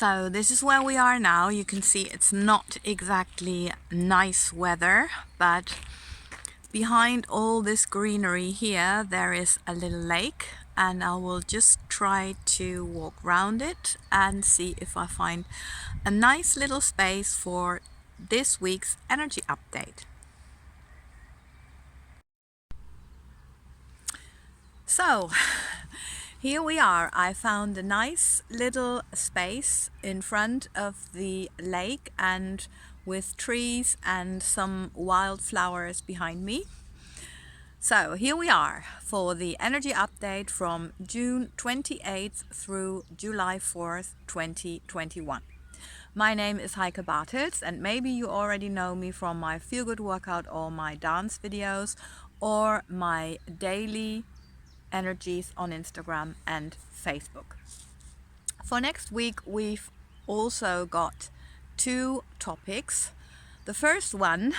So this is where we are now. You can see it's not exactly nice weather, but behind all this greenery here there is a little lake, and I will just try to walk around it and see if I find a nice little space for this week's energy update. So here we are. I found a nice little space in front of the lake and with trees and some wildflowers behind me. So here we are for the energy update from June 28th through July 4th, 2021. My name is Heike, and maybe you already know me from my feel good workout or my dance videos or my daily energies on Instagram and Facebook. For next week, we've also got two topics. The first one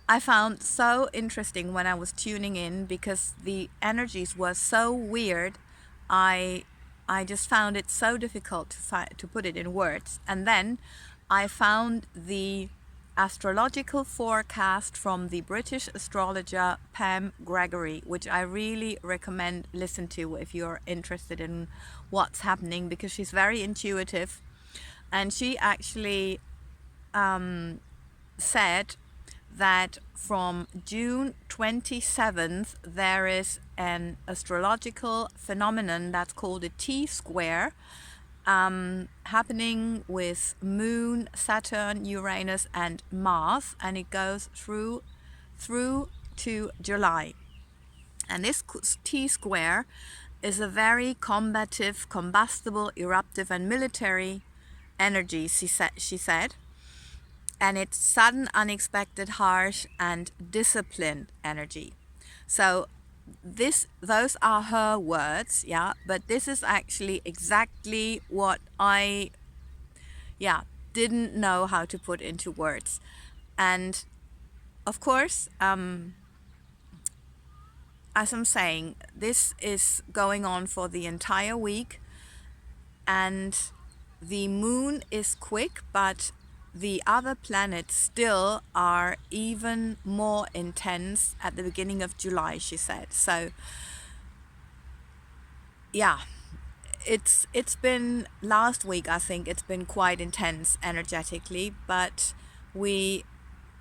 I found so interesting when I was tuning in because the energies were so weird. I just found it so difficult to put it in words. And then I found the astrological forecast from the British astrologer Pam Gregory, which I really recommend listen to if you're interested in what's happening, because she's very intuitive. And she actually said that from June 27th there is an astrological phenomenon that's called a T-square happening with Moon, Saturn, Uranus and Mars, and it goes through to July. And this T-square is a very combative, combustible, eruptive and military energy, she said. And it's sudden, unexpected, harsh and disciplined energy. So those are her words, yeah, but this is actually exactly what I didn't know how to put into words. And of course, as I'm saying, this is going on for the entire week, and the moon is quick, but the other planets still are even more intense at the beginning of July, she said. So yeah, it's been last week, I think it's been quite intense energetically, but we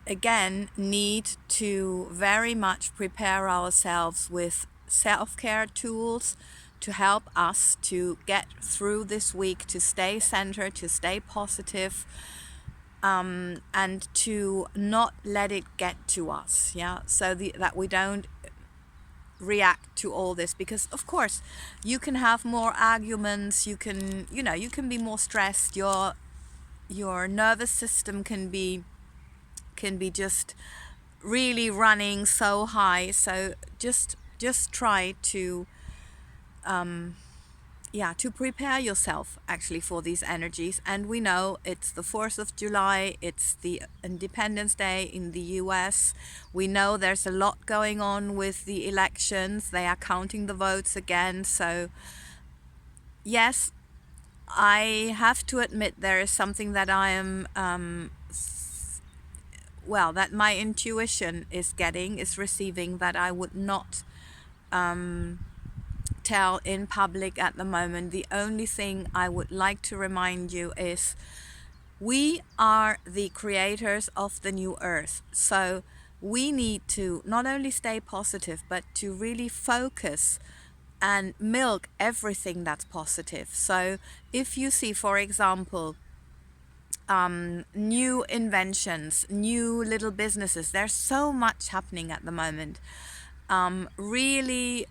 again need to very much prepare ourselves with self-care tools to help us to get through this week, to stay centered, to stay positive, and to not let it get to us, so that we don't react to all this, because of course you can have more arguments, you can be more stressed, your nervous system can be just really running so high. So just try to to prepare yourself actually for these energies. And we know it's the 4th of July, it's the Independence Day in the US. We know there's a lot going on with the elections. They are counting the votes again. So yes, I have to admit there is something that I am that my intuition is receiving, that I would not tell in public at the moment. The only thing I would like to remind you is we are the creators of the new earth. So we need to not only stay positive, but to really focus and milk everything that's positive. So if you see, for example, new inventions, new little businesses, there's so much happening at the moment. Really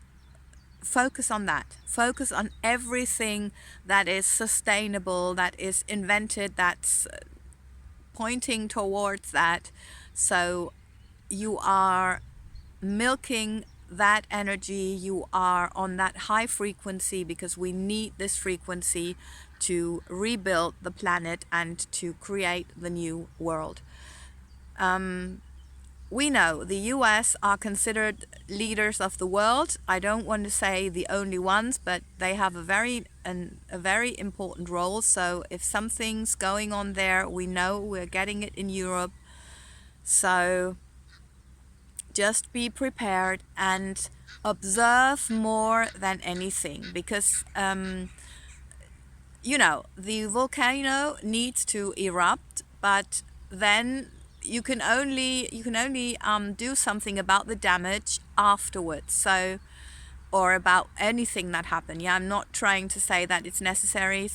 focus on that. Focus on everything that is sustainable, that is invented, that's pointing towards that. So you are milking that energy, you are on that high frequency, because we need this frequency to rebuild the planet and to create the new world. we know the US are considered leaders of the world. I don't want to say the only ones, but they have a very important role. So if something's going on there, we know we're getting it in Europe. So just be prepared and observe more than anything, because the volcano needs to erupt, but then you can only do something about the damage afterwards. So, or about anything that happened. Yeah, I'm not trying to say that it's necessary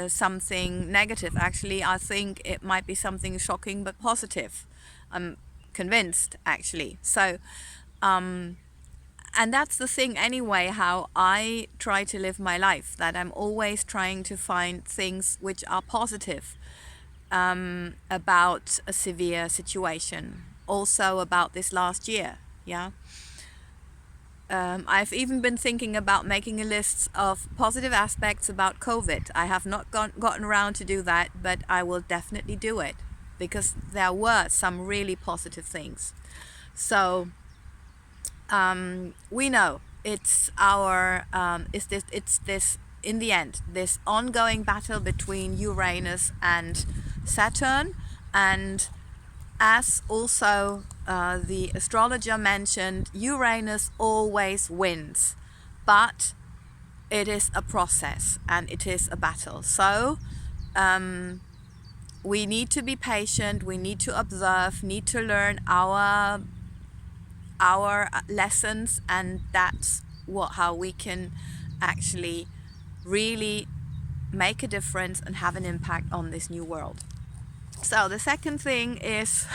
something negative. Actually, I think it might be something shocking but positive. I'm convinced, actually. So, and that's the thing anyway, how I try to live my life, that I'm always trying to find things which are positive about a severe situation, also about this last year. Yeah. I've even been thinking about making a list of positive aspects about COVID. I have not gotten around to do that, but I will definitely do it, because there were some really positive things. So we know it's this in the end, this ongoing battle between Uranus and Saturn. And as also the astrologer mentioned, Uranus always wins, but it is a process and it is a battle. So we need to be patient, we need to observe, need to learn our lessons, and that's how we can actually really make a difference and have an impact on this new world. So the second thing is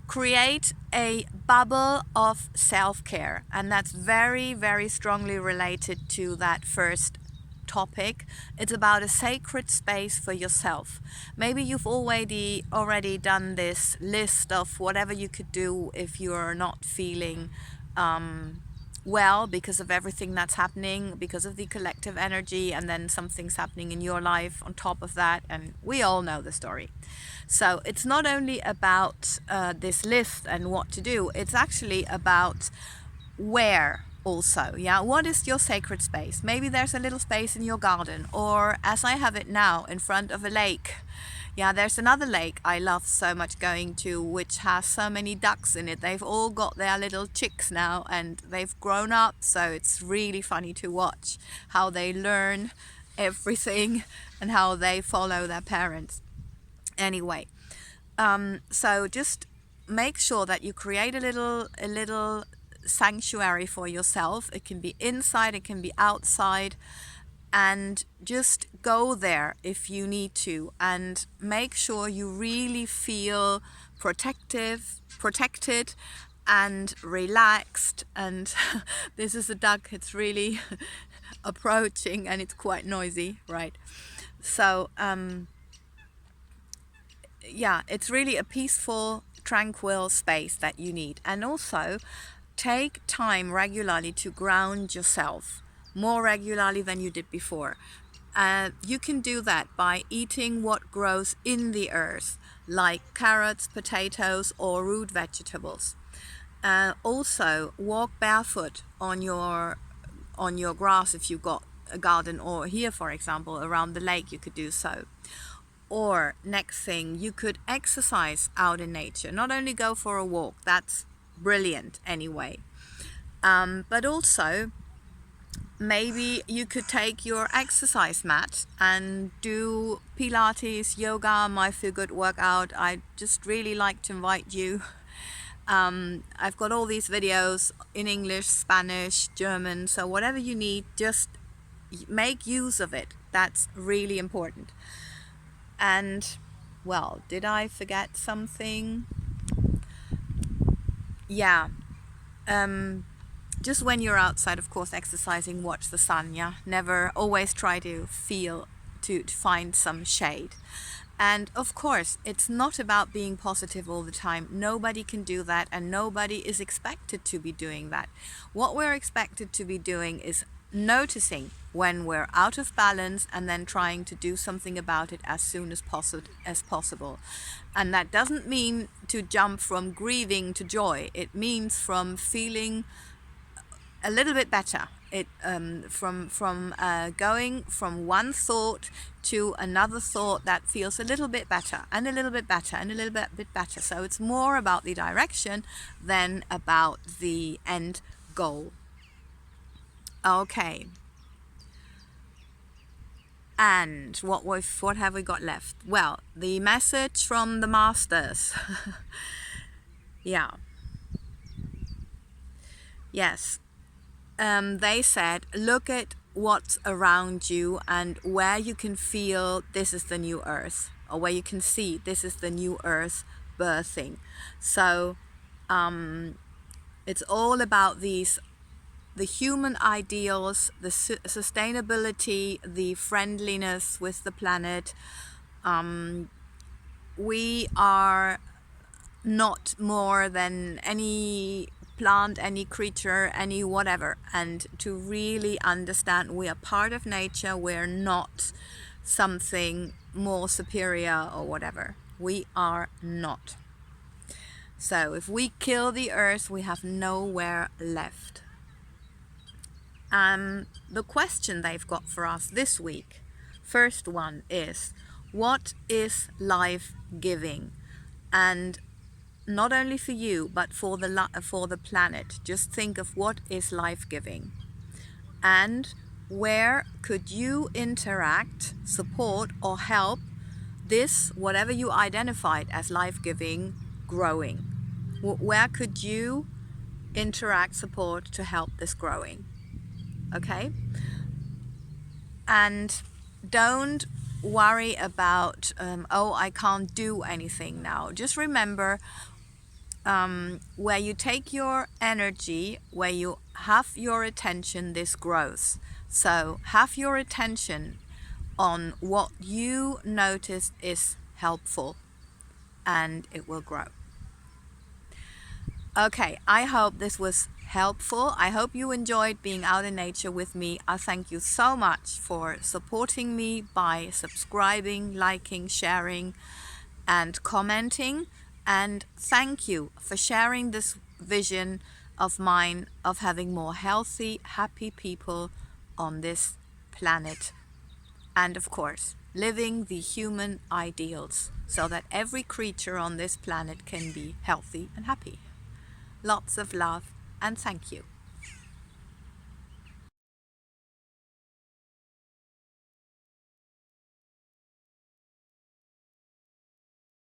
create a bubble of self-care, and that's very, very strongly related to that first topic. It's about a sacred space for yourself. Maybe you've already done this list of whatever you could do if you're not feeling well, because of everything that's happening, because of the collective energy, and then something's happening in your life on top of that, and we all know the story. So it's not only about this list and what to do, it's actually about where also. Yeah, what is your sacred space? Maybe there's a little space in your garden, or as I have it now, in front of a lake. Yeah, there's another lake I love so much going to, which has so many ducks in it. They've all got their little chicks now, and they've grown up, so it's really funny to watch how they learn everything and how they follow their parents. Anyway, so just make sure that you create a little sanctuary for yourself. It can be inside, it can be outside, and just go there if you need to, and make sure you really feel protected and relaxed. And this is a duck, it's really approaching, and it's quite noisy, right? So yeah, it's really a peaceful, tranquil space that you need. And also take time regularly to ground yourself, more regularly than you did before. You can do that by eating what grows in the earth, like carrots, potatoes, or root vegetables. Also walk barefoot on your grass if you've got a garden, or here, for example, around the lake, you could do so. Or next thing, you could exercise out in nature. Not only go for a walk, that's brilliant anyway, but also maybe you could take your exercise mat and do Pilates, yoga, my feel good workout. I just really like to invite you. I've got all these videos in English, Spanish, German, so whatever you need, just make use of it. That's really important. And, well, did I forget something? Yeah. Just when you're outside, of course, exercising, watch the sun, yeah? Never, always try to find some shade. And, of course, it's not about being positive all the time. Nobody can do that, and nobody is expected to be doing that. What we're expected to be doing is noticing when we're out of balance and then trying to do something about it as soon as possible. And that doesn't mean to jump from grieving to joy. It means from feeling a little bit better. It from going from one thought to another thought that feels a little bit better and a little bit better and a little bit better. So it's more about the direction than about the end goal. Okay. And what have we got left? Well, the message from the masters. Yeah. Yes. They said, look at what's around you and where you can feel this is the new earth, or where you can see this is the new earth birthing. So it's all about the human ideals, the sustainability, the friendliness with the planet. We are not more than any plant, any creature, any whatever. And to really understand we are part of nature, we're not something more superior or whatever. We are not. So if we kill the earth, we have nowhere left. The question they've got for us this week, first one is, what is life giving? And not only for you, but for the planet. Just think of what is life giving, and where could you interact, support, or help this, whatever you identified as life giving, growing. Where could you interact, support to help this growing? Okay? And don't worry about, oh, I can't do anything now. Just remember, where you take your energy, where you have your attention, this grows. So have your attention on what you notice is helpful, and it will grow. Okay, I hope this was helpful. I hope you enjoyed being out in nature with me. I thank you so much for supporting me by subscribing, liking, sharing, and commenting. And thank you for sharing this vision of mine of having more healthy, happy people on this planet. And of course, living the human ideals so that every creature on this planet can be healthy and happy. Lots of love and thank you.